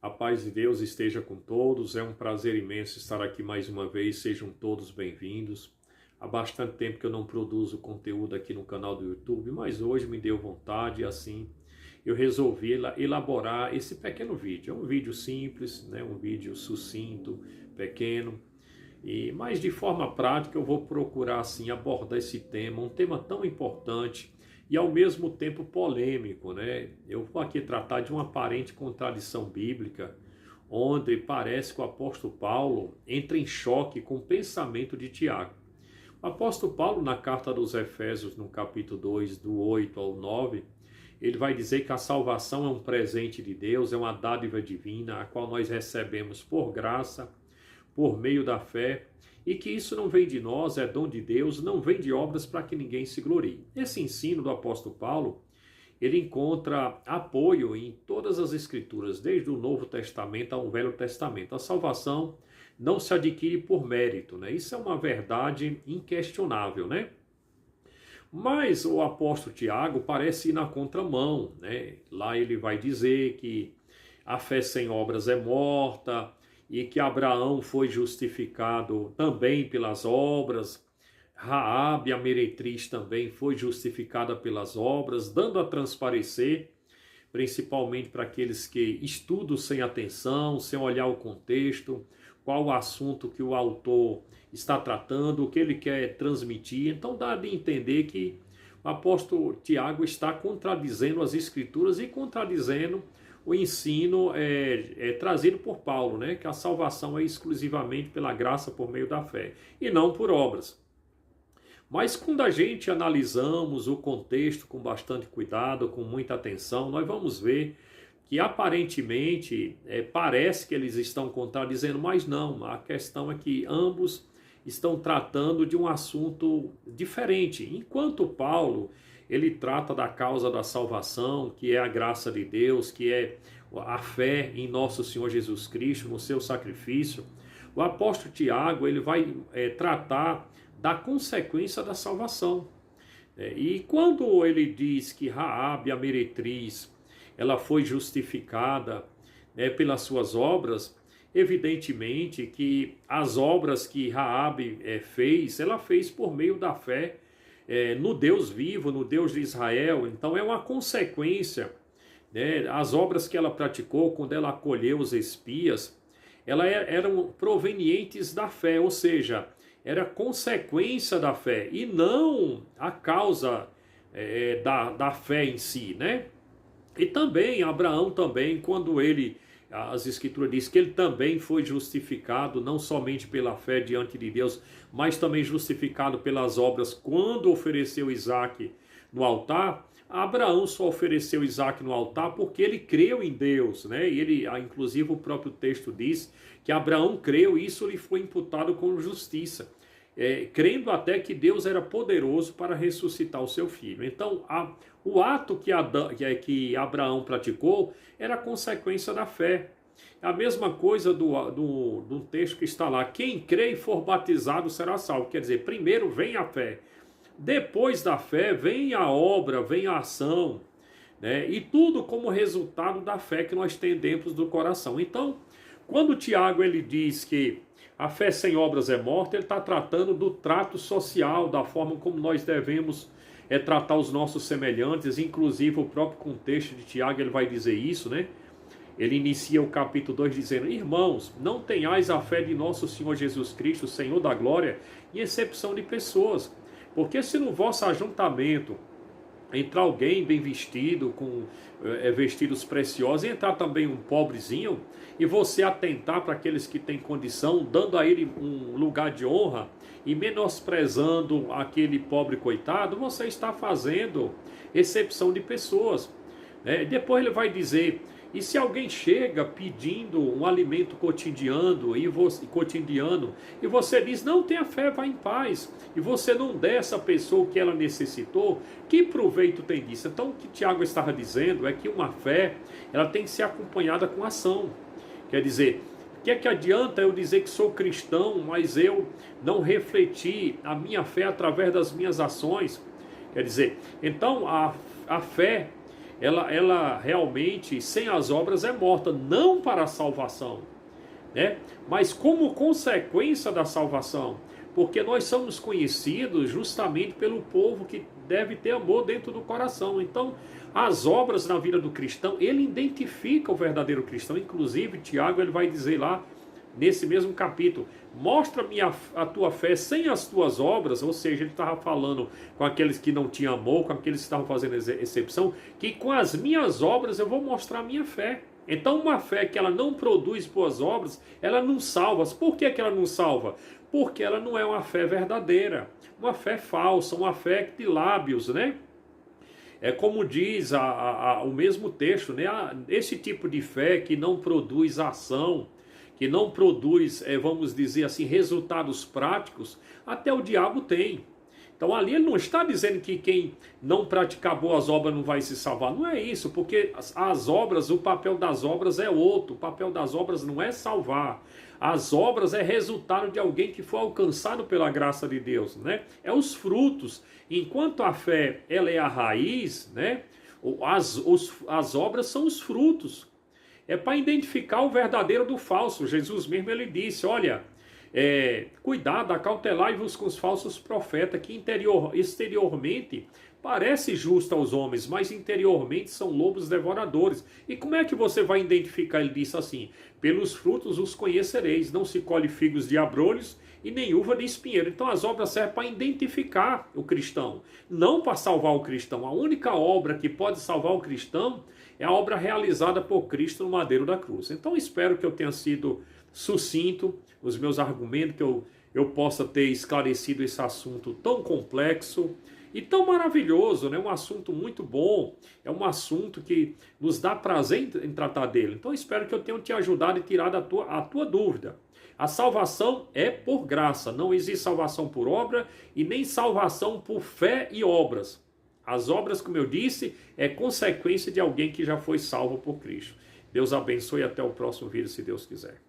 A paz de Deus esteja com todos. É um prazer imenso estar aqui mais uma vez. Sejam todos bem-vindos. Há bastante tempo que eu não produzo conteúdo aqui no canal do YouTube, mas hoje me deu vontade e assim eu resolvi elaborar esse pequeno vídeo. É um vídeo simples, né? Um vídeo sucinto, pequeno, mas de forma prática eu vou procurar assim abordar esse tema, um tema tão importante e ao mesmo tempo polêmico, né? Eu vou aqui tratar de uma aparente contradição bíblica, onde parece que o apóstolo Paulo entra em choque com o pensamento de Tiago. O apóstolo Paulo, na carta dos Efésios, no capítulo 2, do 8 ao 9, ele vai dizer que a salvação é um presente de Deus, é uma dádiva divina, a qual nós recebemos por graça, por meio da fé, e que isso não vem de nós, é dom de Deus, não vem de obras para que ninguém se glorie. Esse ensino do apóstolo Paulo, ele encontra apoio em todas as escrituras, desde o Novo Testamento ao Velho Testamento. A salvação não se adquire por mérito, né? Isso é uma verdade inquestionável, né? Mas o apóstolo Tiago parece ir na contramão, né? Lá ele vai dizer que a fé sem obras é morta, e que Abraão foi justificado também pelas obras, Raabe, a meretriz, também foi justificada pelas obras, dando a transparecer, principalmente para aqueles que estudam sem atenção, sem olhar o contexto, qual o assunto que o autor está tratando, o que ele quer transmitir. Então dá de entender que o apóstolo Tiago está contradizendo as escrituras e contradizendo o ensino trazido por Paulo, né? Que a salvação é exclusivamente pela graça por meio da fé e não por obras. Mas quando a gente analisamos o contexto com bastante cuidado, com muita atenção, nós vamos ver que aparentemente parece que eles estão contradizendo, mas não. A questão é que ambos estão tratando de um assunto diferente. Enquanto Paulo ele trata da causa da salvação, que é a graça de Deus, que é a fé em nosso Senhor Jesus Cristo, no seu sacrifício, o apóstolo Tiago ele vai tratar da consequência da salvação. E quando ele diz que Raabe, a meretriz, ela foi justificada pelas suas obras, evidentemente que as obras que Raabe fez, ela fez por meio da fé no Deus vivo, no Deus de Israel. Então é uma consequência, né? As obras que ela praticou quando ela acolheu os espias, elas eram provenientes da fé, ou seja, era consequência da fé e não a causa da fé em si, né? E também Abraão também, quando as escrituras dizem que ele também foi justificado, não somente pela fé diante de Deus, mas também justificado pelas obras quando ofereceu Isaac no altar. Abraão só ofereceu Isaac no altar porque ele creu em Deus, né? E ele, inclusive o próprio texto diz que Abraão creu e isso lhe foi imputado como justiça, crendo até que Deus era poderoso para ressuscitar o seu filho. Então, o ato que Abraão praticou era consequência da fé. A mesma coisa do texto que está lá: quem crê e for batizado será salvo. Quer dizer, primeiro vem a fé, depois da fé vem a obra, vem a ação, né? E tudo como resultado da fé que nós temos dentro do coração. Então, quando Tiago ele diz que a fé sem obras é morta, ele está tratando do trato social, da forma como nós devemos tratar os nossos semelhantes. Inclusive o próprio contexto de Tiago ele vai dizer isso, né? Ele inicia o capítulo 2 dizendo: irmãos, não tenhais a fé de nosso Senhor Jesus Cristo, Senhor da glória, em excepção de pessoas. Porque se no vosso ajuntamento entrar alguém bem vestido, com vestidos preciosos, e entrar também um pobrezinho, e você atentar para aqueles que têm condição, dando a ele um lugar de honra, e menosprezando aquele pobre coitado, você está fazendo exceção de pessoas. Depois ele vai dizer: e se alguém chega pedindo um alimento cotidiano e você diz: não, tenha fé, vá em paz, e você não der essa pessoa o que ela necessitou, que proveito tem disso? Então o que Tiago estava dizendo é que uma fé ela tem que ser acompanhada com ação. Quer dizer, o que é que adianta eu dizer que sou cristão, mas eu não refletir a minha fé através das minhas ações? Quer dizer, então a fé ela realmente, sem as obras, é morta, não para a salvação, né? Mas como consequência da salvação, porque nós somos conhecidos justamente pelo povo que deve ter amor dentro do coração. Então, as obras na vida do cristão, ele identifica o verdadeiro cristão. Inclusive, Tiago, ele vai dizer lá, nesse mesmo capítulo, mostra-me a tua fé sem as tuas obras. Ou seja, ele estava falando com aqueles que não tinham amor, com aqueles que estavam fazendo excepção, que com as minhas obras eu vou mostrar a minha fé. Então, uma fé que ela não produz boas obras, ela não salva. Por que ela não salva? Porque ela não é uma fé verdadeira, uma fé falsa, uma fé de lábios, né? É como diz o mesmo texto, né? Esse tipo de fé que não produz ação, que não produz, vamos dizer assim, resultados práticos, até o diabo tem. Então ali ele não está dizendo que quem não praticar boas obras não vai se salvar. Não é isso, porque as obras, o papel das obras é outro. O papel das obras não é salvar. As obras é resultado de alguém que foi alcançado pela graça de Deus, né? É os frutos. Enquanto a fé ela é a raiz, né? As obras são os frutos. É para identificar o verdadeiro do falso. Jesus mesmo ele disse, olha, cuidado, acautelai-vos com os falsos profetas, que exteriormente parece justo aos homens, mas interiormente são lobos devoradores. E como é que você vai identificar? Ele disse assim, pelos frutos os conhecereis, não se colhe figos de abrolhos e nem uva de espinheiro. Então as obras servem para identificar o cristão, não para salvar o cristão. A única obra que pode salvar o cristão é a obra realizada por Cristo no madeiro da cruz. Então espero que eu tenha sido sucinto os meus argumentos, que eu possa ter esclarecido esse assunto tão complexo e tão maravilhoso, né? Um assunto muito bom, é um assunto que nos dá prazer em tratar dele. Então espero que eu tenha te ajudado e tirado a tua dúvida. A salvação é por graça, não existe salvação por obra e nem salvação por fé e obras. As obras, como eu disse, é consequência de alguém que já foi salvo por Cristo. Deus abençoe e até o próximo vídeo, se Deus quiser.